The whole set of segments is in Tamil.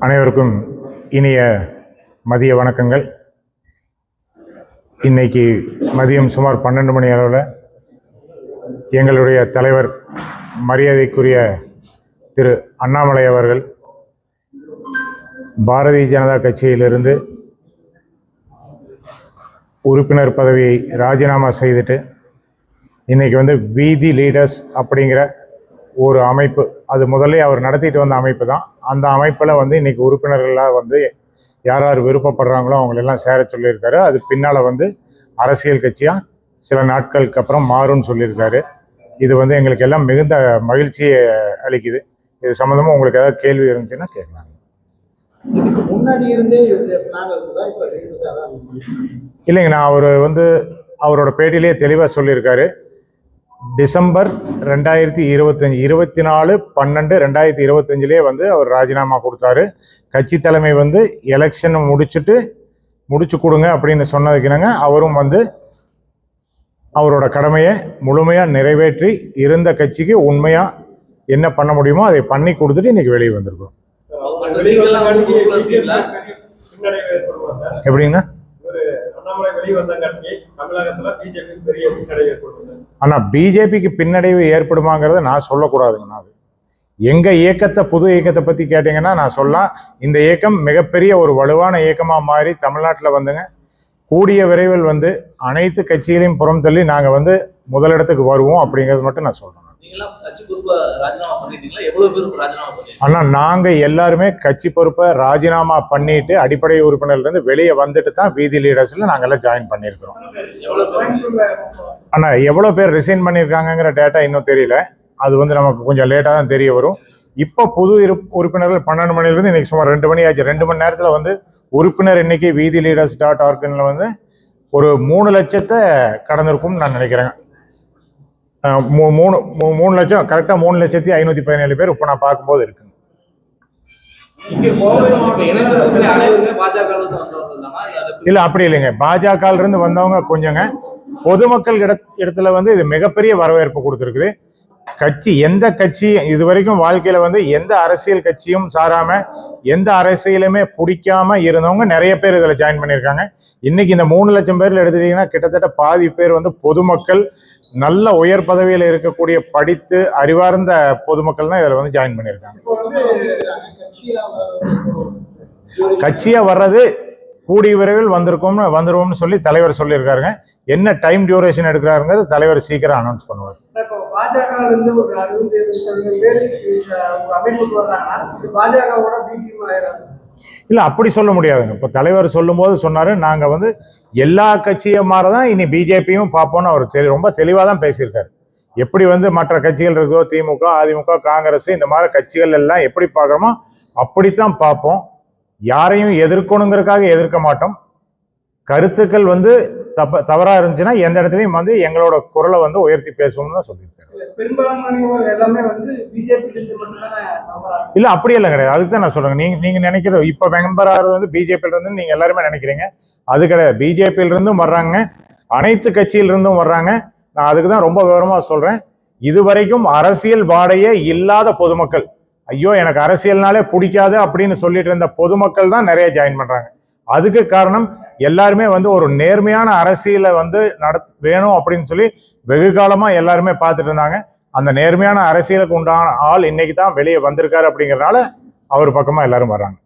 அனைவருக்கும் இனிய மதிய வணக்கங்கள். இன்னைக்கு மதியம் சுமார் 12 மணி அளவில் எங்களுடைய தலைவர் மரியாதைக்குரிய திரு அண்ணாமலை அவர்கள் பாரதிய ஜனதா கட்சியிலிருந்து உறுப்பினர் பதவியை ராஜினாமா செய்துட்டு இன்றைக்கி வீதி லீடர்ஸ் அப்படிங்கிற ஒரு அமைப்பு, அது முதல்ல அவர் நடத்திட்டு வந்த அமைப்பு தான். அந்த அமைப்பில் இன்றைக்கி உறுப்பினர்களாக யார் யார் விருப்பப்படுறாங்களோ அவங்களெல்லாம் சேர சொல்லியிருக்காரு. அது பின்னால் அரசியல் கட்சியாக சில நாட்களுக்கு அப்புறம் மாறும்னு சொல்லியிருக்காரு. இது எங்களுக்கு எல்லாம் மிகுந்த மகிழ்ச்சியை அளிக்குது. இது சம்மந்தமாக உங்களுக்கு ஏதாவது கேள்வி இருந்துச்சுன்னா கேட்கலாம். இதுக்கு முன்னாடி இருந்தே இல்லைங்க, நான் அவர் அவரோட பேட்டியிலே தெளிவாக சொல்லியிருக்காரு. டிசம்பர் 2025 24/12/2025 அவர் ராஜினாமா கொடுத்தாரு. கட்சி தலைமை எலெக்ஷன் முடிச்சு கொடுங்க அப்படின்னு சொன்னதுக்குனாங்க அவரும் அவரோட கடமையை முழுமையாக நிறைவேற்றி இருந்த கட்சிக்கு உண்மையாக என்ன பண்ண முடியுமோ அதை பண்ணி கொடுத்துட்டு இன்னைக்கு வெளியே வந்திருக்கோம். எப்படிங்கண்ணா? ஆனா பிஜேபிக்கு பின்னடைவு ஏற்படுமாங்கிறத நான் சொல்லக்கூடாதுங்கண்ணா. அது எங்க இயக்கத்தை, புது இயக்கத்தை பத்தி கேட்டீங்கன்னா நான் சொல்லலாம். இந்த இயக்கம் மிகப்பெரிய ஒரு வலுவான இயக்கமா மாறி தமிழ்நாட்டில் கூடிய விரைவில் அனைத்து கட்சிகளையும் புறம் தள்ளி நாங்க முதலிடத்துக்கு வருவோம் அப்படிங்கிறது மட்டும் நான் சொல்றேன். ஆனா நாங்க எல்லாருமே கட்சி பொறுப்பை ராஜினாமா பண்ணிட்டு அடிப்படை உறுப்பினர்ல இருந்து வெளியே வந்துட்டு தான் வீதி லீடர்ஸ்ல நாங்க எல்லாம் ஜாயின் பண்ணிருக்கிறோம். ஆனா எவ்வளவு பேர் ரிசைன் பண்ணிருக்காங்கிற டேட்டா இன்னும் தெரியல. அது நமக்கு கொஞ்சம் லேட்டா தான் தெரிய வரும். இப்போ புது உறுப்பினர்கள் 12 மணில இருந்து இன்னைக்கு சுமார் 2 மணி ஆச்சு. 2 மணி நேரத்துல உறுப்பினர் இன்னைக்கு வீதி leaders.org ஒரு 3 லட்சத்தை கடந்திருக்கும்னு நான் நினைக்கிறேன். 3 லட்சம் கரெக்டா 3,517,000 பேர் இப்ப நான் பார்க்கும்போது இருக்கு. இல்ல அப்படி இல்லைங்க, பாஜக இருந்து வந்தவங்க கொஞ்சங்க. பொதுமக்கள் இடத்துல இது மிகப்பெரிய வரவேற்பு கொடுத்துருக்குது. கட்சி எந்த கட்சி இதுவரைக்கும் வாழ்க்கையில எந்த அரசியல் கட்சியும் சாராம எந்த அரசியலுமே பிடிக்காம இருந்தவங்க நிறைய பேர் இதுல ஜாயின் பண்ணியிருக்காங்க. இன்னைக்கு இந்த 3 லட்சம் பேர்ல எடுத்துட்டீங்கன்னா கிட்டத்தட்ட பாதி பேர் பொதுமக்கள், நல்ல உயர் பதவியில் இருக்கக்கூடிய படித்து அறிவார்ந்த பொதுமக்கள் தான் இதுல ஜாயின் பண்ணியிருக்காங்க. கட்சியா வர்றது கூடிய விரைவில் வந்துருவோம்னு சொல்லி தலைவர் சொல்லியிருக்காருங்க. என்ன டைம் டியூரேஷன் எடுக்கிறாருங்கிறது தலைவர் சீக்கிரம் அனௌன்ஸ் பண்ணுவார். இல்ல அப்படி சொல்ல முடியாதுங்க. இப்ப தலைவர் சொல்லும் போது சொன்னாரு, நாங்க எல்லா கட்சியை மாதிரிதான் இனி பிஜேபியும் பார்ப்போம்னு அவர் ரொம்ப தெளிவா தான் பேசியிருக்காரு. எப்படி மற்ற கட்சிகள் இருக்கோ, திமுக, அதிமுக, காங்கிரஸ், இந்த மாதிரி கட்சிகள் எல்லாம் எப்படி பார்க்கறோமோ அப்படித்தான் பார்ப்போம். யாரையும் எதிர்க்கணுங்கிறதுக்காக எதிர்க்க மாட்டோம். கருத்துக்கள் தவறா இருந்துச்சுன்னா எந்த இடத்துலயும் எங்களோட குரலை உயர்த்தி பேசுவோம்னு தான் சொல்லியிருக்காரு. இல்ல அப்படி எல்லாம் கிடையாது. அதுக்கு தான் நான் சொல்றேன். நீங்க நினைக்கிறது இப்ப மெம்பர் ஆகிறது பிஜேபியில இருந்து நீங்க எல்லாருமே நினைக்கிறீங்க. அது கிடையாது. பிஜேபியில இருந்தும் வர்றாங்க, அனைத்து கட்சியில இருந்தும் வர்றாங்க. நான் அதுக்கு தான் ரொம்ப விவரமா சொல்றேன். இதுவரைக்கும் அரசியல் வாடையே இல்லாத பொதுமக்கள், ஐயோ எனக்கு அரசியல்னாலே பிடிக்காது அப்படின்னு சொல்லிட்டு இருந்த பொதுமக்கள் தான் நிறைய ஜாயின் பண்றாங்க. அதுக்கு காரணம் எல்லாருமே ஒரு நேர்மையான அரசியலை வேணும் அப்படின்னு சொல்லி வெகு காலமா எல்லாருமே பார்த்துட்டு இருந்தாங்க. அந்த நேர்மையான அரசியலுக்கு உண்டான ஆள் இன்னைக்கு தான் வெளியே வந்திருக்காரு. அப்படிங்கறதுனால அவர் பக்கமா எல்லாரும் வர்றாங்க.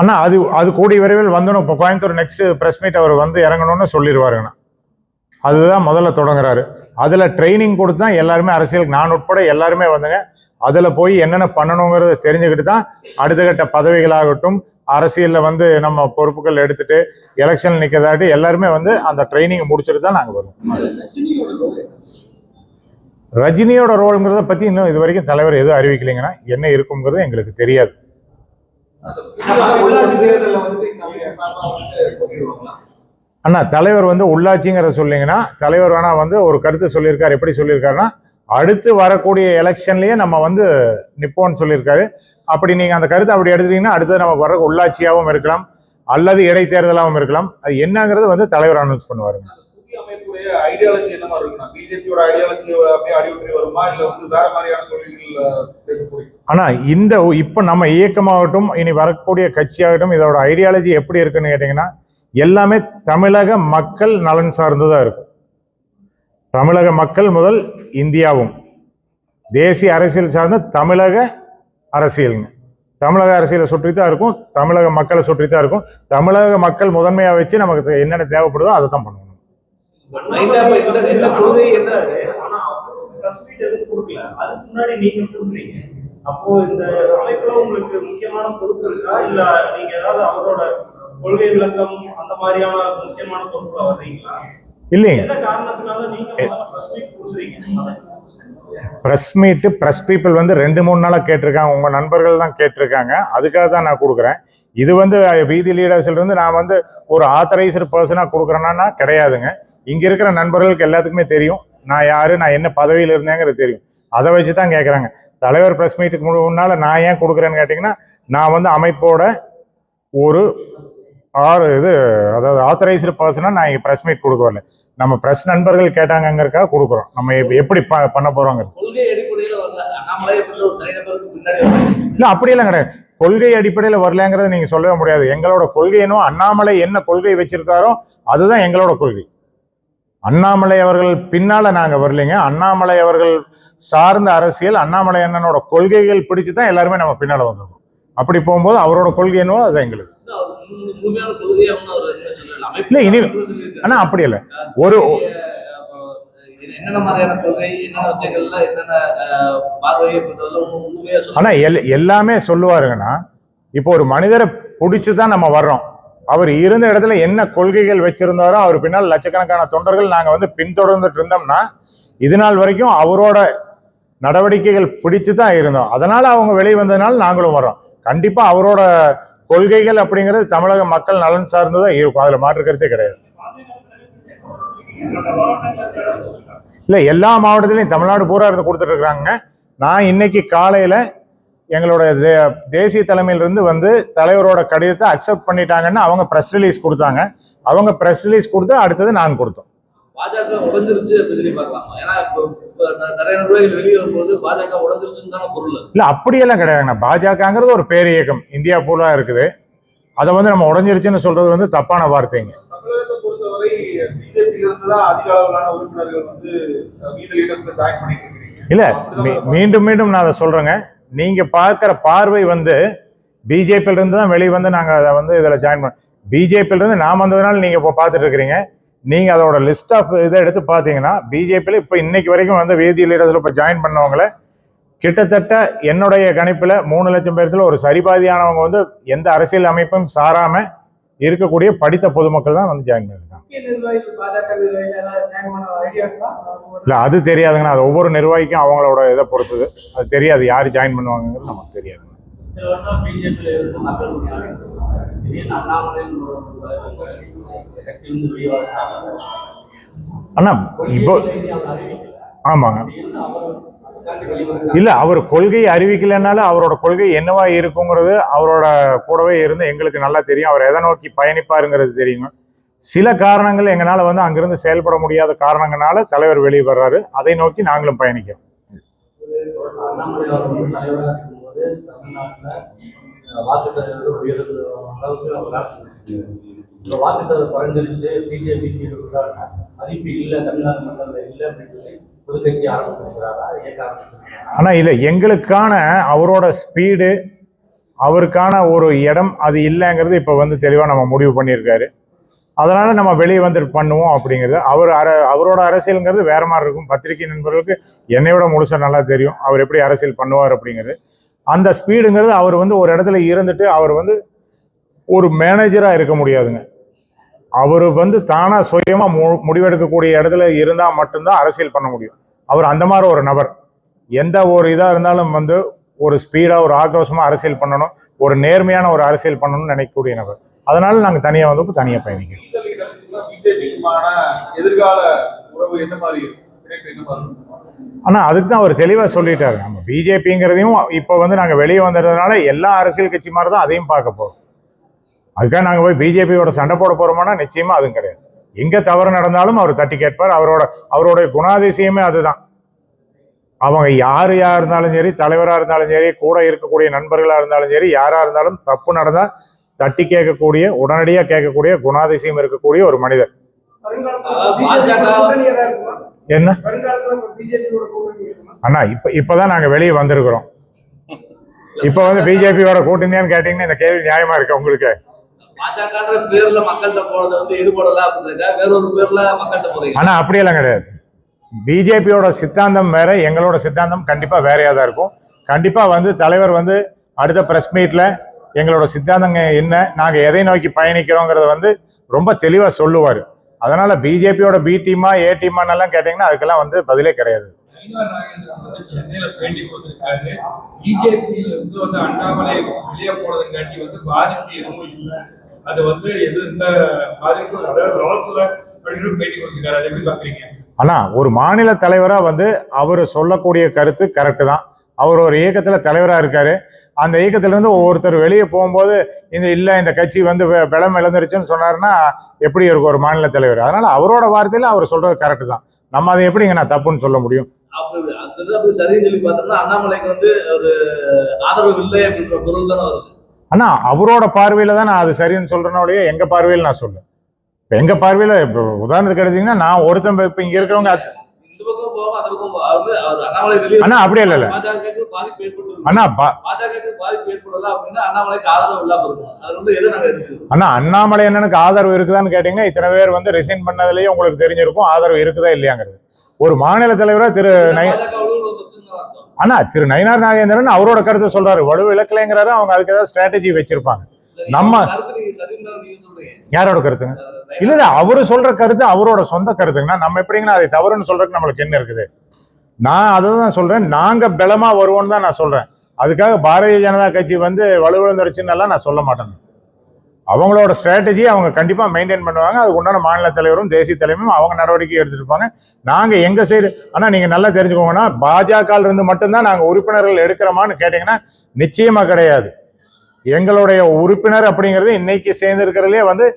ஆனா அது கூடிய விரைவில் வந்துடும். இப்போ கோயம்புத்தூர் நெக்ஸ்ட் பிரஸ் மீட் அவர் இறங்கணும்னு சொல்லிடுவாருங்கண்ணா. அதுதான் முதல்ல தொடங்குறாரு. அதுல ட்ரைனிங் கொடுத்து தான் எல்லாருமே அரசியலுக்கு, நான் உட்பட எல்லாருமே அதுல போய் என்னென்ன பண்ணணுங்கிறத தெரிஞ்சுக்கிட்டு தான் அடுத்த கட்ட பதவிகளாகட்டும், அரசியல்ல நம்ம பொறுப்புகள் எடுத்துட்டு எலெக்ஷன் நிக்கிறதாட்டி எல்லாருமே அந்த ட்ரைனிங் முடிச்சுட்டு தான் நாங்க வருவோம். ரஜினியோட ரோல்ங்கிறத பத்தி இன்னும் இது வரைக்கும் தலைவர் எதுவும் அறிவிக்கலைங்கன்னா என்ன இருக்குங்கிறது எங்களுக்கு தெரியாது. அண்ணா தலைவர் உள்ளாட்சிங்கிறத சொல்லிங்கன்னா தலைவர் வேணா ஒரு கருத்து சொல்லியிருக்காரு. எப்படி சொல்லியிருக்காருன்னா, அடுத்து வரக்கூடிய எலெக்ஷன்லயே நம்ம நிப்போன்னு சொல்லியிருக்காரு. அப்படி நீங்க அந்த கருத்தை அப்படி எடுத்துட்டீங்கன்னா அடுத்தது நமக்கு வர உள்ளாட்சியாகவும் இருக்கலாம் அல்லது இடைத்தேர்தலாகவும் இருக்கலாம். அது என்னங்கிறது தலைவர் அனௌன்ஸ் பண்ணுவாருங்க. புதிய அமைப்புடைய ஐடியாலஜி என்ன மாதிரி இருக்குன்னா பிஜேபியோட ஐடியாலஜி அப்படியே அடிவிட்டு வருமா இல்ல வந்து வேற மாதிரியான கொள்கைகள் பேச போறீங்க? ஆனா இப்ப நம்ம இயக்கமாகட்டும் இனி வரக்கூடிய கட்சியாகட்டும் இதோட ஐடியாலஜி எப்படி இருக்குன்னு கேட்டீங்கன்னா எல்லாமே தமிழக மக்கள் நலன் சார்ந்துதான் இருக்கும். தமிழக மக்கள் முதல் இந்தியாவும் தேசிய அரசியல் சார்ந்த தமிழக அரசியலுங்க. தமிழக அரசியலை சுற்றி தான் இருக்கும், தமிழக மக்களை சுற்றி தான் இருக்கும். தமிழக மக்கள் முதன்மையாக வச்சு நமக்கு என்னென்ன தேவைப்படுதோ அதை தான் பண்ணணும். அப்போ இந்த அமைப்புல உங்களுக்கு முக்கியமான பொறுப்பு இருக்கா இல்ல நீங்க ஏதாவது அவரோட கொள்கை விளக்கம் அந்த மாதிரியான முக்கியமான பொறுப்புல வர்றீங்களா? இல்லைங்க, என்ன காரணத்தினால நீங்க பிரஸ் மீட் கொடுக்குறீங்க? பிரஸ் பீப்புள் வந்து 2-3 நாளா கேட்டிருக்காங்க, உங்க நண்பர்கள் தான் கேட்டிருக்காங்க, அதுக்காக தான் நான் கொடுக்குறேன். இது வந்து வீதி லீடர்ஸ்ல இருந்து நான் வந்து ஒரு ஆத்தரைஸ்டு பர்சனா கொடுக்குறேன்னா கிடையாதுங்க. இங்க இருக்கிற நண்பர்களுக்கு எல்லாத்துக்குமே தெரியும் நான் யாரு, நான் என்ன பதவியில் இருந்தேங்கிறது தெரியும். அதை வச்சு தான் கேட்குறாங்க. தலைவர் பிரஸ் மீட்டுக்கு முன்னால நான் ஏன் கொடுக்குறேன்னு கேட்டிங்கன்னா, நான் வந்து அமைப்போட ஒரு அதாவது ஆத்தரைஸ்டு பர்சனா நான் இங்கே பிரஸ் மீட் கொடுக்க வரல. நம்ம பிரஸ் நண்பர்கள் கேட்டாங்கிறதுக்காக கொடுக்குறோம். நம்ம எப்படி பண்ண போறோங்க? இல்ல அப்படியெல்லாம் கிடையாது. கொள்கை அடிப்படையில் வரலங்கிறத நீங்க சொல்லவே முடியாது. எங்களோட கொள்கை என்னவோ, அண்ணாமலை என்ன கொள்கை வச்சிருக்காரோ அதுதான் எங்களோட கொள்கை. அண்ணாமலை அவர்கள் பின்னால நாங்க வரலைங்க. அண்ணாமலை அவர்கள் சார்ந்த அரசியல், அண்ணாமலை அண்ணனோட கொள்கைகள் பிடிச்சு தான் எல்லாருமே நம்ம பின்னால வந்திருக்கோம். அப்படி போகும்போது அவரோட கொள்கை என்னவோ அதுதான் எங்களுக்கு. இல்ல இனி ஆனா அப்படி இல்லை. ஒரு ஆனா எல்லாமே சொல்லுவாருங்கன்னா, இப்போ ஒரு மனிதரை பிடிச்சுதான் நம்ம வர்றோம். அவர் இருந்த இடத்துல என்ன கொள்கைகள் வச்சிருந்தாரோ அவர் பின்னால் லட்சக்கணக்கான தொண்டர்கள் நாங்க வந்து பின்தொடர்ந்துட்டு இருந்தோம்னா இது நாள் வரைக்கும் அவரோட நடவடிக்கைகள் பிடிச்சு தான் இருந்தோம். அதனால அவங்க வெளியே வந்ததுனால நாங்களும் வர்றோம். கண்டிப்பா அவரோட கொள்கைகள் அப்படிங்கிறது தமிழக மக்கள் நலன் சார்ந்துதான் இருக்கும், அதுல மாற்று கருத்தே கிடையாது. இல்ல எல்லா மாவட்டத்திலையும் தமிழ்நாடு பூரா இருந்து கொடுத்துட்டு இருக்காங்க. நான் இன்னைக்கு காலையில எங்களோட தேசிய தலைமையிலிருந்து வந்து தலைவரோட கடிதத்தை அக்செப்ட் பண்ணிட்டாங்கன்னு அவங்க பிரஸ் ரிலீஸ் கொடுத்தாங்க. அவங்க பிரஸ் ரிலீஸ் கொடுத்து அடுத்தது நாங்க கொடுத்தோம். பாஜக உடைஞ்சிருச்சு அப்படின்னு பார்க்கலாமா? ஏன்னா நிறைய நிர்வாகிகள் வெளியே வரும்போது பாஜக உடைஞ்சிருச்சுன்னு தானே பொருள். இல்ல அப்படியெல்லாம் கிடையாதுங்க. பாஜகங்கிறது ஒரு பேர் இயக்கம் இந்தியா பூரா இருக்குது. அதை வந்து நம்ம உடைஞ்சிருச்சுன்னு சொல்றது வந்து தப்பான வார்த்தைங்க. தமிழகத்தை பொறுத்தவரை பிஜேபியில இருந்து தான் அதிக அளவிலான உறுப்பினர்கள் வந்து வீதி லீடர்ஸ்ல ஜாயின் பண்ணிட்டு இருக்கீங்க. இல்ல மீண்டும் மீண்டும் நான் அதை சொல்றேங்க. நீங்க பார்க்கிற பார்வை வந்து பிஜேபியில இருந்து தான் வெளியே வந்து நாங்க அதை வந்து இதுல ஜாயின் பண்ண. பிஜேபியில இருந்து நான் வந்ததுனால நீங்க இப்போ பார்த்துட்டு இருக்கிறீங்க. நீங்க அதோட லிஸ்ட் ஆஃப் இதை எடுத்து பார்த்தீங்கன்னா பிஜேபியில இப்போ இன்னைக்கு வரைக்கும் வந்து வேதி லீடர்ஸ்ல இப்போ ஜாயின் பண்ணவங்கள கிட்டத்தட்ட என்னுடைய கணிப்புல 3 லட்சம் பேர்த்துல ஒரு சரிபாதியானவங்க வந்து எந்த அரசியல் அமைப்பும் சாராம இருக்கக்கூடிய படித்த பொதுமக்கள் தான் வந்து ஜாயின் பண்ணிருக்காங்க. இல்ல அது தெரியாதுங்கன்னா, அது ஒவ்வொரு நிர்வாகிக்கும் அவங்களோட இதை பொறுத்தது. அது தெரியாது யாரு ஜாயின் பண்ணுவாங்கிறது நமக்கு தெரியாது. அண்ணா இப்போ ஆமாங்க. இல்ல அவர் கொள்கையை அறிவிக்கலைன்னாலும் அவரோட கொள்கை என்னவா இருக்குங்கிறது அவரோட கூடவே இருந்து எங்களுக்கு நல்லா தெரியும். அவர் எதை நோக்கி பயணிப்பாருங்கிறது தெரியுங்க. சில காரணங்கள் எங்களால வந்து அங்கிருந்து செயல்பட முடியாத காரணங்களால தலைவர் வெளியே வர்றாரு. அதை நோக்கி நாங்களும் பயணிக்கிறோம். வாக்கு சதவீதம் உயர்றது அளவுக்கு வாக்கு சதவீதம் குறைஞ்சிருச்சு, பிஜேபிக்கு மதிப்பு இல்லை, தமிழ்நாடு மக்கள் இல்லை அப்படின்னு சொல்லி புதுக்கட்சி ஆரம்பிச்சிருக்கிறாரா, இயக்க ஆரம்பிச்சிருக்கிறாரா? ஆனா இல்லை, எங்களுக்கான அவரோட ஸ்பீடு, அவருக்கான ஒரு இடம் அது இல்லைங்கிறது இப்போ வந்து தெளிவாக நம்ம முடிவு பண்ணியிருக்காரு. அதனால நம்ம வெளியே வந்துட்டு பண்ணுவோம் அப்படிங்கிறது. அவரோட அரசியலுங்கிறது வேற மாதிரி இருக்கும். பத்திரிகை நண்பர்களுக்கு என்னை விட முழுசாக நல்லா தெரியும் அவர் எப்படி அரசியல் பண்ணுவார் அப்படிங்கிறது. அந்த ஸ்பீடுங்கிறது அவர் வந்து ஒரு இடத்துல இருந்துட்டு அவர் வந்து ஒரு மேனேஜராக இருக்க முடியாதுங்க. அவர் வந்து தானாக சுயமாக முடிவெடுக்கக்கூடிய இடத்துல இருந்தால் மட்டும்தான் அரசியல் பண்ண முடியும். அவர் அந்த மாதிரி ஒரு நபர். எந்த ஒரு இதாக இருந்தாலும் வந்து ஒரு ஸ்பீடாக ஒரு ஆக்ரோஷமாக அரசியல் பண்ணணும், ஒரு நேர்மையான ஒரு அரசியல் பண்ணணும்னு நினைக்கக்கூடிய நபர். அதனால நாங்கள் தனியாக வந்து தனியாக பயணிக்கிறோம். எதிர்கால உறவு என்ன மாதிரி? ஆனால் அதுக்கு தான் அவர் தெளிவாக சொல்லிட்டாரு. நம்ம பிஜேபிங்கிறதையும் இப்போ வந்து நாங்கள் வெளியே வந்ததுனால எல்லா அரசியல் கட்சி மாதிரி தான் அதையும் பார்க்க போகிறோம். அதுக்காக நாங்கள் போய் பிஜேபியோட சண்டை போட போகிறோமானா நிச்சயமாக அதுவும் கிடையாது. எங்க தவறு நடந்தாலும் அவர் தட்டி கேட்பார். அவருடைய குணாதிசயமே அதுதான். அவங்க யார் இருந்தாலும் சரி, தலைவராக இருந்தாலும் சரி, கூட இருக்கக்கூடிய நண்பர்களாக இருந்தாலும் சரி, யாராக இருந்தாலும் தப்பு நடந்தா தட்டி கேட்கக்கூடிய, உடனடியாக கேட்கக்கூடிய குணாதிசயம் இருக்கக்கூடிய ஒரு மனிதர். என்ன அண்ணா, இப்பதான் நாங்க வெளியே வந்திருக்கிறோம். இப்ப வந்து பிஜேபியோட கூட்டணியான்னு கேட்டீங்கன்னா இந்த கேள்வி நியாயமா இருக்கு உங்களுக்கு? பாஜகன்ற பேர்ல மக்கள்கிட்ட போனது வந்து ஈடுபடல அப்படின்னா வேறொரு பேர்ல மக்கள்கிட்ட போறீங்க. ஆனா அப்படியெல்லாம் கிடையாது. பிஜேபியோட சித்தாந்தம் வேற, எங்களோட சித்தாந்தம் கண்டிப்பா வேறையா தான் இருக்கும். கண்டிப்பா வந்து தலைவர் வந்து அடுத்த பிரஸ் மீட்ல எங்களோட சித்தாந்தங்க என்ன, நாங்க எதை நோக்கி பயணிக்கிறோங்கிறத வந்து ரொம்ப தெளிவா சொல்லுவாரு. அதனால பிஜேபியோட பி டீமா ஏ டீமான்னு எல்லாம் கேட்டீங்கன்னா அதுக்கெல்லாம் வந்து பதிலே கிடையாது. சென்னையில பேட்டி கொடுத்திருக்காரு. பிஜேபியில இருந்து வந்து அண்ணாமலை வெளியே போனதுங்காட்டி வந்து பாதிப்பு எதுவும் இல்லை, அது வந்து எந்த பாதிப்பு, அதாவது லாஸ்ல அப்படின்னு பேட்டி கொடுத்திருக்காரு. அதை எப்படி பாக்குறீங்க? ஆனா ஒரு மாநில தலைவரா வந்து அவர் சொல்லக்கூடிய கருத்து கரெக்டு தான். அவர் ஒரு இயக்கத்துல தலைவரா இருக்காரு. அந்த இயக்கத்துல இருந்து ஒவ்வொருத்தர் வெளியே போகும்போது இந்த கட்சி வந்து பலம் இழந்துருச்சுன்னு சொன்னாருன்னா எப்படி இருக்கும் ஒரு மாநில தலைவர்? அதனால அவரோட வார்த்தையில அவர் சொல்றது கரெக்டு தான். நம்ம அதை எப்படிங்க நான் தப்புன்னு சொல்ல முடியும்? அப்படி சரின்னு சொல்லி பார்த்தோம்னா அண்ணாமலைக்கு வந்து ஒரு ஆதரவு இல்லை அப்படின்ற பொருள் தானே வருது. ஆனா அவரோட பார்வையில தான் நான் அது சரின்னு சொல்றேனோடய எங்க பார்வையில் நான் சொல்லுவேன். இப்ப எங்க பார்வையில இப்ப உதாரணத்துக்கு எடுத்தீங்கன்னா நான் ஒருத்தன் இப்ப இங்க இருக்கிறவங்க இந்த பக்கம் போவோம் அந்த பக்கம் அண்ணாமலை வெளியே அண்ணா அப்படியே இல்ல பாஜகவுக்கு பாதிப்பு ஏற்பட்டு அண்ணா பாஜகவுக்கு பாதிப்பு ஏற்படுறதா அப்படின்னா அண்ணாமலைக்கு ஆதரவு இல்லாம இருக்கும். அது வந்து எதை நாங்க எடுத்துக்கிறோம்? அண்ணா அண்ணாமலை அண்ணனுக்கு ஆதரவு இருக்குதான்னு கேட்டீங்கன்னா இத்தனை பேர் வந்து ரிசைன் பண்ணதுலயே உங்களுக்கு தெரிஞ்சிருக்கும் ஆதரவு இருக்குதா இல்லையாங்கிறது. ஒரு மாநில தலைவரா திரு நயினார் நாகேந்திரன் அவரோட கருத்தை சொல்றாரு. வலு இழக்கலைங்கிறாரு. அவங்க அதுக்கு ஏதாவது ஸ்ட்ராட்டஜி வச்சிருப்பாங்க. நம்ம யாரோட கருத்துங்க? இல்ல அவரு சொல்ற கருத்து அவரோட சொந்த கருத்துங்கன்னா நம்ம எப்படிங்கன்னா அதை தவறுன்னு சொல்றதுக்கு நம்மளுக்கு என்ன இருக்குது? நான் அதை தான் சொல்றேன். நாங்க பலமா வருவோம்னு தான் நான் சொல்றேன். அதுக்காக பாரதிய ஜனதா கட்சி வந்து வலுவிழந்துருச்சுன்னு எல்லாம் நான் சொல்ல மாட்டேன். அவங்களோட ஸ்ட்ராட்டஜி அவங்க கண்டிப்பா மெயின்டைன் பண்ணுவாங்க. அதுக்கு உண்டான மாநில தலைவரும் தேசிய தலைவரும் அவங்க நடவடிக்கை எடுத்துட்டு இருப்பாங்க. நாங்க எங்க சைடு ஆனா நீங்க நல்லா தெரிஞ்சுக்கோங்கன்னா பாஜக இருந்து மட்டும்தான் நாங்க உறுப்பினர்கள் எடுக்கிறோமான்னு கேட்டீங்கன்னா நிச்சயமா கிடையாது. எங்களுடைய உறுப்பினர் அப்படிங்கிறது இன்னைக்கு சேர்ந்திருக்கிறதுலே வந்து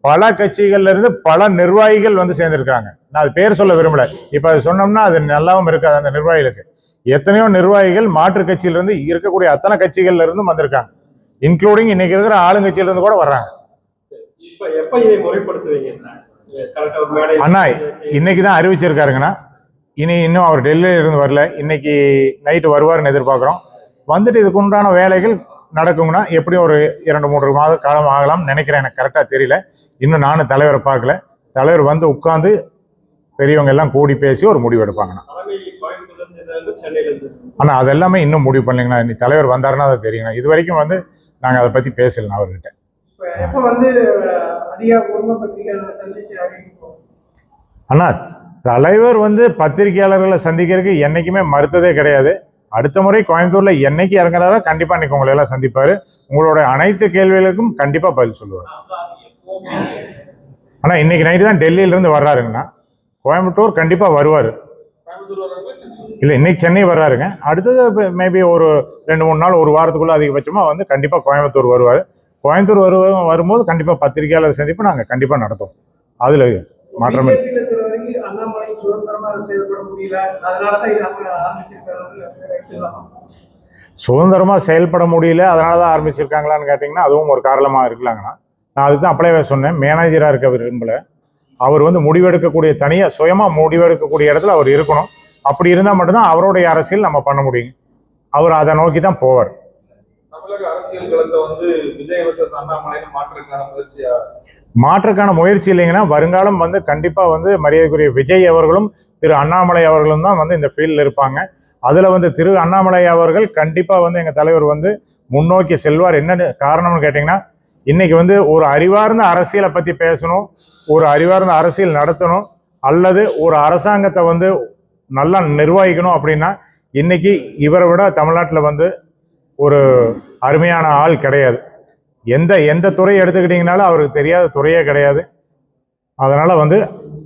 பல கட்சிகள்ல இருந்து பல நிர்வாகிகள் வந்து சேர்ந்திருக்காங்க. நான் அது பேர் சொல்ல விரும்பல. இப்ப அது சொன்னோம்னா அது நல்லாவும் இருக்காது. அந்த நிர்வாகிகளுக்கு எத்தனையோ நிர்வாகிகள் மாற்று கட்சியில இருந்து இருக்கக்கூடிய அத்தனை கட்சிகள்ல இருந்தும் வந்திருக்காங்க. இன்க்ளூடிங் இன்னைக்கு இருக்கிற ஆளுங்கட்சியில இருந்து கூட வர்றாங்க. அண்ணா இன்னைக்குதான் அறிவிச்சிருக்காருங்கண்ணா. இன்னும் அவர் டெல்லியில இருந்து வரல. இன்னைக்கு நைட்டு வருவாருன்னு எதிர்பார்க்கிறோம். வந்துட்டு இதுக்கு உண்டான வேலைகள் நடக்குங்கன்னா எப்படியும் ஒரு 2-3 மாத காலம் ஆகலாம் நினைக்கிறேன். எனக்கு கரெக்டா தெரியல. இன்னும் நானும் தலைவரை பார்க்கல. தலைவர் வந்து உட்கார்ந்து பெரியவங்க எல்லாம் கூடி பேசி ஒரு முடிவு எடுப்பாங்கண்ணா. ஆனா அது எல்லாமே இன்னும் முடிவு பண்ணலைங்கண்ணா. இன்னைக்கு தலைவர் வந்தாருன்னா அது தெரியுங்கண்ணா. இது வரைக்கும் வந்து நாங்க அதை பத்தி பேசலாம் அவர்கிட்ட. அண்ணா தலைவர் வந்து பத்திரிகையாளர்களை சந்திக்கிறதுக்கு என்னைக்குமே மறுத்ததே கிடையாது. அடுத்த முறை கோயம்புத்தூர்ல என்னைக்கு இறங்குறாரோ கண்டிப்பா இன்னைக்கு உங்களை எல்லாம் சந்திப்பாரு. உங்களோட அனைத்து கேள்விகளுக்கும் கண்டிப்பா பதில் சொல்லுவார். ஆனா இன்னைக்கு நைட்டு தான் டெல்லியில இருந்து வர்றாருங்கண்ணா. கோயம்புத்தூர் கண்டிப்பா வருவாரு. இல்ல இன்னைக்கு சென்னை வர்றாருங்க. அடுத்தது மேபி ஒரு 2-3 நாள் ஒரு வாரத்துக்குள்ள அதிகபட்சமா வந்து கண்டிப்பா கோயம்புத்தூர் வருவாரு. கோயம்புத்தூர் வரும்போது கண்டிப்பா பத்திரிகையாளர் சந்திப்பு நாங்க கண்டிப்பா நடத்தும். அதுல மாற்றம் சுதந்திரமா செயல்பட முடியல அதனாலதான் ஆரம்பிச்சிருக்காங்களான்னு கேட்டீங்கன்னா அதுவும் ஒரு காரணமா இருக்கலாங்கண்ணா. நான் அதுக்கு தான் அப்பளவே சொன்னேன். மேனேஜரா இருக்க விரும்பல. அவர் வந்து முடிவெடுக்கக்கூடிய தனியா சுயமா முடிவெடுக்கக்கூடிய இடத்துல அவர் இருக்கணும். அப்படி இருந்தா மட்டும்தான் அவருடைய அரசியல் நம்ம பண்ண முடியும். அவர் அதை நோக்கி தான் போவார். தமிழக அரசியல் களத்தை வந்து விஜய் வெர்சஸ் அண்ணாமலைன்னு மாற்றுக்கான முயற்சி இல்லைங்கன்னா வருங்காலம் வந்து கண்டிப்பா வந்து மரியாதைக்குரிய விஜய் அவர்களும் திரு அண்ணாமலை அவர்களும் தான் வந்து இந்த ஃபீல்டில் இருப்பாங்க. அதுல வந்து திரு அண்ணாமலை அவர்கள் கண்டிப்பா வந்து எங்க தலைவர் வந்து முன்னோக்கி செல்வார். என்ன காரணம்னு கேட்டீங்கன்னா இன்னைக்கு வந்து ஒரு அறிவார்ந்த அரசியலை பத்தி பேசணும், ஒரு அறிவார்ந்த அரசியல் நடத்தணும், அல்லது ஒரு அரசாங்கத்தை வந்து நல்லா நிர்வகிக்கணும் அப்படின்னா இன்னைக்கு இவரை விட தமிழ்நாட்டில் வந்து ஒரு அருமையான ஆள் கிடையாது. எந்த துறையை எடுத்துக்கிட்டீங்கனாலும் அவருக்கு தெரியாத துறையே கிடையாது. அதனால வந்து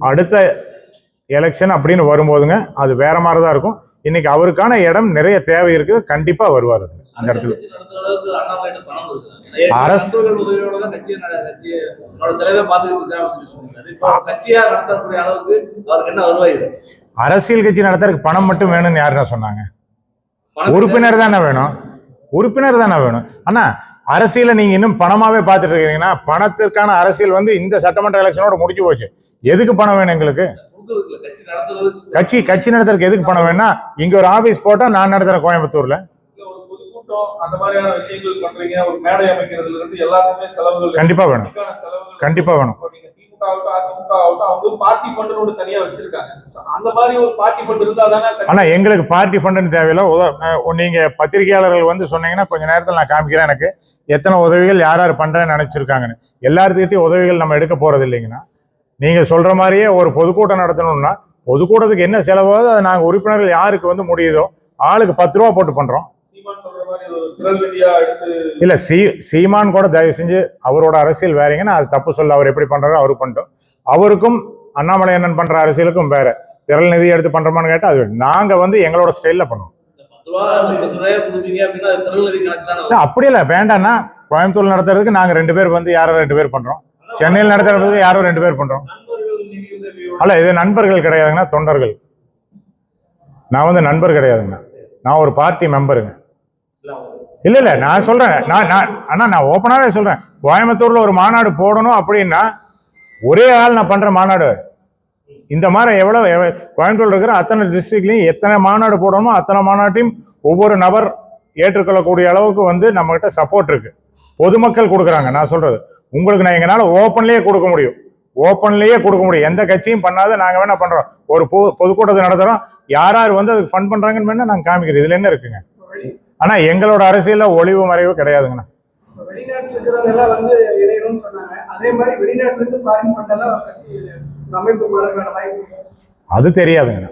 அடுத்த எலெக்ஷன் அப்படின்னு வரும்போதுங்க அது வேற மாதிரி தான் இருக்கும். இன்னைக்கு அவருக்கான இடம் நிறைய தேவை இருக்குது. கண்டிப்பா வருவார். இந்த இடத்துல. கட்சி நடத்துற அளவுக்கு அண்ணாமலை பணம் இருக்கு. அரசு- நண்பர்கள் உதவியோட தான் கட்சியோட செலவை பார்த்துக்கிட்டு இருக்காங்க அப்படின்னு சொன்னாரு. இப்போ கட்சியா நடத்தக்கூடிய அளவுக்கு அவருக்கு என்ன வருவாய் இருக்கு? அரசியல் கட்சி நடத்துறதுக்கு பணம் மட்டும் வேணும்னு யாருன்னா சொன்னாங்க? பணம் உறுப்பினர் தானே வேணும், உறுப்பினர் தானே வேணும். ஆனா அரசியல நீங்க இன்னும் பணமாவே பார்த்துட்டு இருக்கீங்கன்னா, பணத்திற்கான அரசியல் வந்து இந்த சட்டமன்ற எலெக்ஷனோட முடிஞ்சு போச்சு. எதுக்கு பணம் வேணும் எங்களுக்கு? கொடுக்கறதுக்கு இல்ல, கட்சி நடத்துறதுக்கு. கட்சி நடத்துறதுக்கு எதுக்கு பணம் வேணும்னா, இங்க ஒரு ஆபீஸ் போட்டா நான் நடத்துறேன் கோயம்புத்தூர்ல. இல்ல ஒரு பொதுக்கூட்டம் அந்த மாதிரியான விஷயங்கள் பண்றீங்க, ஒரு மேடை அமைக்கிறதுல இருந்து எல்லாருக்குமே செலவுகள் கண்டிப்பா வேணும், கட்சிக்கான செலவுகள் கண்டிப்பா வேணும். இப்போ நீங்க திமுக ஆகட்டும் அதிமுக ஆகட்டும் அவங்க பார்ட்டி ஃபண்ட் ஒன்று தனியா வச்சிருக்காங்க. அந்த மாதிரி ஒரு பார்ட்டி ஃபண்ட் இருந்தா தானே ஆனா எங்களுக்கு பார்ட்டி ஃபண்டுன்னு தேவையில்லை. நீங்க பத்திரிகையாளர்கள் வந்து சொன்னீங்கன்னா கொஞ்ச நேரத்தில் நான் காமிக்கிறேன் எனக்கு எத்தனை உதவிகள் யார் யார் பண்றேன்னு நினைச்சிருக்காங்கன்னு. எல்லாத்துக்கிட்டையும் உதவிகள் நம்ம எடுக்க போறது இல்லைங்கன்னா, நீங்க சொல்ற மாதிரியே ஒரு பொதுக்கூட்டம் நடத்தணும்னா பொதுக்கூட்டத்துக்கு என்ன செலவாகுதோ அதை நாங்கள் உறுப்பினர்கள் யாருக்கு வந்து முடியுதோ ஆளுக்கு 10 ரூபா போட்டு பண்றோம். சீமான் சொல்ற மாதிரி ஒரு திரள் நிதியா எடுத்து இல்ல சீமான் கூட தயவு செஞ்சு அவரோட அரசியல் வேறீங்க, நான் அது தப்பு சொல்ல. அவர் எப்படி பண்றாரோ அவரு பண்ணிட்டோம். அவருக்கும் அண்ணாமலை அண்ணன் பண்ற அரசியலுக்கும் வேற. திரள் நிதி எடுத்து பண்றோமான்னு கேட்டா அது நாங்க வந்து எங்களோட ஸ்டைல்ல பண்ணுவோம். 10 ரூபாய் கொடுப்பீங்க அப்படின்னா அது திருநெல்வேலி கணக்கு தானே இல்ல, அப்படி இல்ல, வேண்டாம்னா கோயம்புத்தூர் நடத்துறதுக்கு நாங்க 2 பேர் வந்து யாரோ 2 பேர் பண்றோம். சென்னையில் நடத்துறதுக்கு யாரோ 2 பேர் பண்றோம். நண்பர்கள் நிதி உதவியோட அல்ல, இது நண்பர்கள் கிடையாதுங்கன்னா தொண்டர்கள். நான் வந்து நண்பர் கிடையாதுங்க, நான் ஒரு பார்ட்டி மெம்பருங்க. இல்ல நான் சொல்றேன், நான் ஓப்பனாவே சொல்றேன். கோயம்புத்தூர்ல ஒரு மாநாடு போடணும் அப்படின்னா ஒரே ஆள் நான் பண்ற மாநாடு. இந்த மாதிரி எவ்வளவு கோயம்புத்தூர்ல இருக்கிற அத்தனை டிஸ்ட்ரிக்ட்லயும் எத்தனை மாநாடு போடணுமோ அத்தனை மாநாட்டையும் ஒவ்வொரு நபர் ஏற்றுக்கொள்ளக்கூடிய அளவுக்கு வந்து நம்ம கிட்ட சப்போர்ட் இருக்கு. பொதுமக்கள் கொடுக்குறாங்க. நான் சொல்றது உங்களுக்கு நான் எங்களால ஓப்பன்லயே கொடுக்க முடியும், ஓப்பன்லயே கொடுக்க முடியும். எந்த கட்சியும் பண்ணாத நாங்க வேணா பண்றோம். ஒரு பொதுக்கூட்டத்தை நடத்துறோம், யார் யார் வந்து அதுக்கு ஃபண்ட் பண்றாங்கன்னு வேணா நாங்க காமிக்கிறோம். இதுல என்ன இருக்குங்க? ஆனா எங்களோட அரசியல்ல ஒளிவு மறைவு கிடையாதுங்கண்ணா. வெளிநாட்டுல இருக்கிறவங்க எல்லாம் வந்து இணையணும்னு சொன்னாங்க. அதே மாதிரி வெளிநாட்டுல இருந்து ஃபாரின் ஃபண்ட் எல்லாம் கட்சி அமைப்பு மாறக்கான வாய்ப்பு இருக்கு. அது தெரியாதுங்கண்ணா.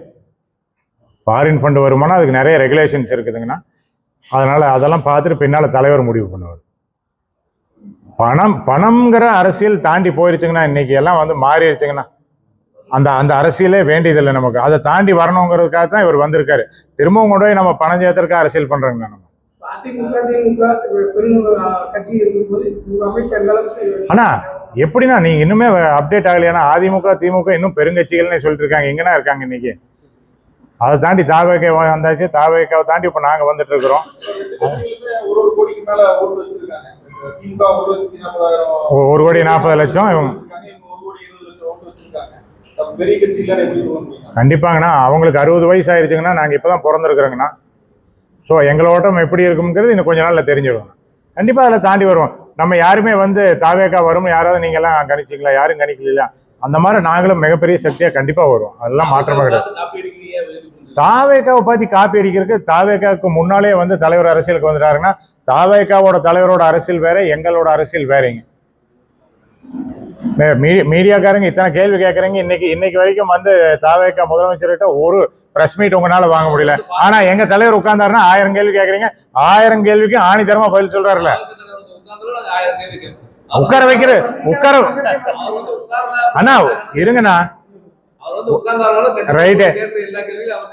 ஃபாரின் ஃபண்ட் வருமானா அதுக்கு நிறைய ரெகுலேஷன்ஸ் இருக்குதுங்கண்ணா. அதனால அதெல்லாம் பார்த்துட்டு பின்னால தலைவர் முடிவு பண்ணுவார். பணம்ங்கிற அரசியல் தாண்டி போயிருச்சுங்கன்னா, இன்னைக்கு எல்லாம் வந்து மாறிடுச்சுங்கண்ணா. அந்த அரசியலே வேண்டியதில்லை நமக்கு. அதை தாண்டி வரணுங்கிறதுக்காக தான் இவர் வந்திருக்காரு. திரும்பவும் கொண்டு போய் நம்ம பணம் சேர்த்துறதுக்கு அரசியல் பண்றோங்க நம்ம. அதிமுக திமுக பெரும் கட்சி இருக்கும்போது அமைப்பு எந்த அளவுக்கு ஆனா எப்படின்னா நீங்க இன்னுமே அப்டேட் ஆகலையானா, அதிமுக திமுக இன்னும் பெருங்கட்சிகள்னு சொல்லிட்டு இருக்காங்க. எங்கன்னா இருக்காங்க இன்னைக்கு? அதை தாண்டி தாவேக வந்தாச்சு, தாவேக்காவை தாண்டி இப்ப நாங்க வந்துட்டு இருக்கிறோம். கட்சிகளுமே ஒரு கோடிக்கு மேல ஓட்டு வச்சிருக்காங்க. திமுக 1,40,000 1,40,00,000 இவங்க 1,20,00,000 ஓட்டு வச்சிருக்காங்க. பெரிய கட்சி இல்லைன்னு எப்படி சொல்ல முடியும்? கண்டிப்பாங்கண்ணா. அவங்களுக்கு 60 வயசு ஆயிடுச்சுங்கன்னா, நாங்க இப்பதான் பிறந்திருக்கிறோங்கண்ணா. ஸோ எங்களோட ஓட்டம் எப்படி இருக்குங்கிறது இன்னும் கொஞ்ச நாள்ல தெரிஞ்சிடும். கண்டிப்பா அதில் தாண்டி வருவோம். நம்ம யாருமே வந்து தாவேக்கா வரும் யாராவது நீங்க எல்லாம் கணிச்சிங்களா? யாரும் கணிக்கல. அந்த மாதிரி நாங்களும் மிகப்பெரிய சக்தியா கண்டிப்பா வரும். அதெல்லாம் மாற்றமா கிடையாது. காப்பி அடிக்கிறீங்க. தாவேக்காவை பத்தி காப்பி அடிக்கிறதுக்கு தாவேக்காவுக்கு முன்னாலே வந்து தலைவர் அரசியலுக்கு வந்துட்டாருன்னா, தாவேக்காவோட தலைவரோட அரசியல் வேற, எங்களோட அரசியல் வேறங்க. மீடியாக்காரங்க இத்தனை கேள்வி கேட்கறீங்க. இன்னைக்கு வரைக்கும் வந்து தாவேக்கா முதலமைச்சர்கிட்ட ஒரு பிரஸ் மீட் உங்களால வாங்க முடியல. ஆனா எங்க தலைவர் உட்கார்ந்தாருன்னா 1000 கேள்வி கேட்கறீங்க. 1000 கேள்விக்கு ஆணித்தரமா பதில் சொல்றாருல. உட்கார வைக்கிற அண்ணா இருங்கண்ணா. ரைட்டு.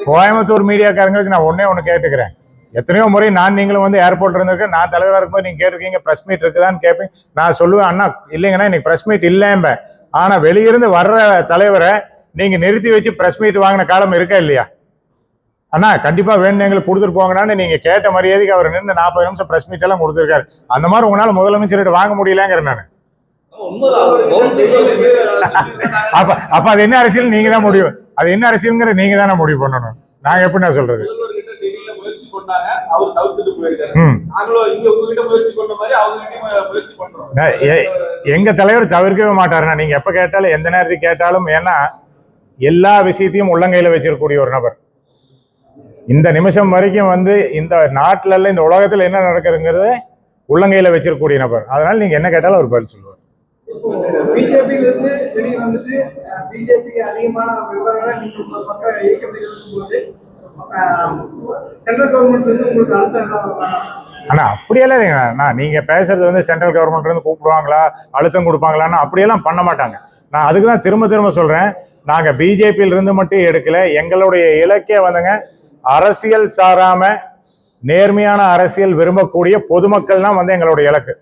கோயம்புத்தூர் மீடியாக்காரங்களுக்கு நான் ஒண்ணு கேட்டுக்கிறேன். எத்தனையோ முறை நீங்களும் வந்து ஏர்போர்ட்ல இருந்திருக்கேன். நான் தலைவராக இருக்கும்போது நீங்க கேட்டிருக்கீங்க பிரஸ் மீட் இருக்குதான்னு கேட்பீங்க. நான் சொல்லுவேன், அண்ணா இல்லைங்கண்ணா இன்னைக்கு பிரஸ் மீட் இல்லைம்ப. ஆனா வெளியிருந்து வர்ற தலைவரை நீங்க நிறுத்தி வச்சு பிரஸ் மீட் வாங்கின காலம் இருக்கா இல்லையா? அண்ணா கண்டிப்பா வேணும் எங்களுக்கு கொடுத்துட்டு போங்கன்னு நீங்க கேட்ட மரியாதைக்கு அவர் நின்று 40 நிமிஷம் பிரஸ் மீட் எல்லாம் கொடுத்துருக்காரு. அந்த மாதிரி உங்களால முதலமைச்சர்கிட்ட வாங்க முடியலங்கிறேன் நான். அப்ப அது என்ன அரசியல் நீங்க தான் முடிவு, அது என்ன அரசியல்ங்கிறது நீங்க தானே முடிவு பண்ணணும். நாங்க எப்படி நான் சொல்றது? முயற்சி பண்ணாங்க, அவர் தவிர்த்துட்டு போயிருக்காரு. நாங்களும் இங்க உங்ககிட்ட முயற்சி பண்ண மாதிரி அவங்க முயற்சி பண்றோம். எங்க தலைவர் தவிர்க்கவே மாட்டாருன்னா, நீங்க எப்ப கேட்டாலும் எந்த நேரத்துக்கு கேட்டாலும். ஏன்னா எல்லா விஷயத்தையும் உள்ளங்கையில வச்சிருக்கக்கூடிய ஒரு நபர். இந்த நிமிஷம் வரைக்கும் வந்து இந்த நாட்டுல இந்த உலகத்துல என்ன நடக்குதுங்கிறத உள்ளங்கையில வச்சிருக்கக்கூடிய நபர். அதனால நீங்க என்ன கேட்டாலும் அவர் பதில் சொல்லுவார். பிஜேபியில இருந்து வெளியே வந்துட்டு பிஜேபி அதிகமான விவரங்களை நீங்க உங்க பக்கம் இயக்கத்தில் இருக்கும்போது சென்ட்ரல் கவர்மெண்ட்ல இருந்து உங்களுக்கு அழுத்தம் ஆனா அப்படியெல்லாம் இல்லைங்கண்ணா. நீங்க பேசுறது வந்து சென்ட்ரல் கவர்மெண்ட்ல இருந்து கூப்பிடுவாங்களா, அழுத்தம் கொடுப்பாங்களான்னு அப்படியெல்லாம் பண்ண மாட்டாங்க. நான் அதுக்குதான் திரும்ப சொல்றேன், நாங்க பிஜேபியில இருந்து மட்டும் எடுக்கல. எங்களுடைய இலக்கே வந்துங்க அரசியல் சாராம நேர்மையான அரசியல் விரும்பக்கூடிய பொதுமக்கள் தான் வந்து எங்களுடைய இலக்கு.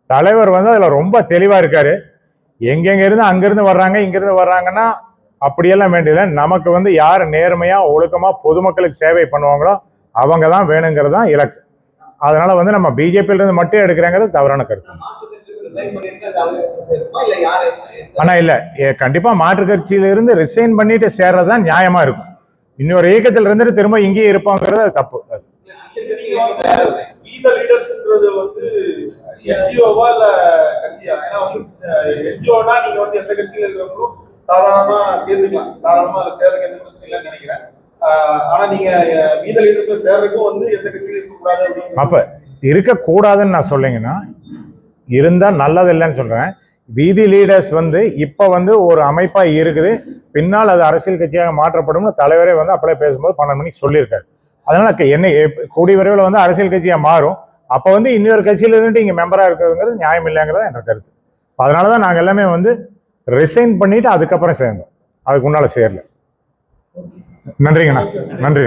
தலைவர் வந்து அதுல ரொம்ப தெளிவா இருக்காரு. எங்கெங்க இருந்து அங்கிருந்து வர்றாங்க, இங்கிருந்து வர்றாங்கன்னா அப்படியெல்லாம் வேண்டியதில்லை. நமக்கு வந்து யார் நேர்மையா ஒழுக்கமா பொதுமக்களுக்கு சேவை பண்ணுவாங்களோ அவங்க தான் வேணுங்கிறது தான் இலக்கு. அதனால வந்து நம்ம பிஜேபியில இருந்து மட்டும் எடுக்கிறேங்கிறது தவறான கருத்து. ஆனா இல்ல, கண்டிப்பா மாற்று கட்சியிலிருந்து ரிசைன் பண்ணிட்டு சேர்றதுதான் நியாயமா இருக்கும். இன்னொரு இயக்கத்தில் இருந்துட்டு திரும்ப இங்கேயே இருப்பாங்கிறது அது தப்பு. லீடர்ஸ்ன்றது வந்து என்ஜிஓவா இல்ல கட்சியா? ஏன்னா வந்து என்ஜிஓனா நீங்க வந்து எந்த கட்சியில இருக்கிறவங்களும் சாதாரணமா சேர்ந்துக்கலாம், தாராளமா அதுல சேர்றதுக்கு எந்த பிரச்சனை இல்லைன்னு நினைக்கிறேன். ஆனா நீங்க மீத லீடர்ஸ்ல சேர்றதுக்கும் வந்து எந்த கட்சியில இருக்கக்கூடாது அப்படின்னு. அப்ப இருக்கக்கூடாதுன்னு நான் சொல்லிங்கன்னா இருந்தா நல்லது இல்லைன்னு சொல்றேன். வீதி லீடர்ஸ் வந்து இப்ப வந்து ஒரு அமைப்பா இருக்குது, பின்னால் அது அரசியல் கட்சியாக மாற்றப்படும்னு தலைவரே வந்து அப்படியே பேசும்போது 12 மணிக்கு சொல்லியிருக்காரு. அதனால என்ன கூடிய விரைவில் வந்து அரசியல் கட்சியா மாறும். அப்ப வந்து இன்னொரு கட்சியில இருந்துட்டு இங்க மெம்பரா இருக்கிறதுங்கிறது நியாயம் இல்லைங்கிறத என்ற கருத்து. அதனாலதான் நாங்க எல்லாமே வந்து ரிசைன் பண்ணிட்டு அதுக்கப்புறம் சேர்ந்தோம், அதுக்கு முன்னால சேரல. நன்றிங்கண்ணா. நன்றி.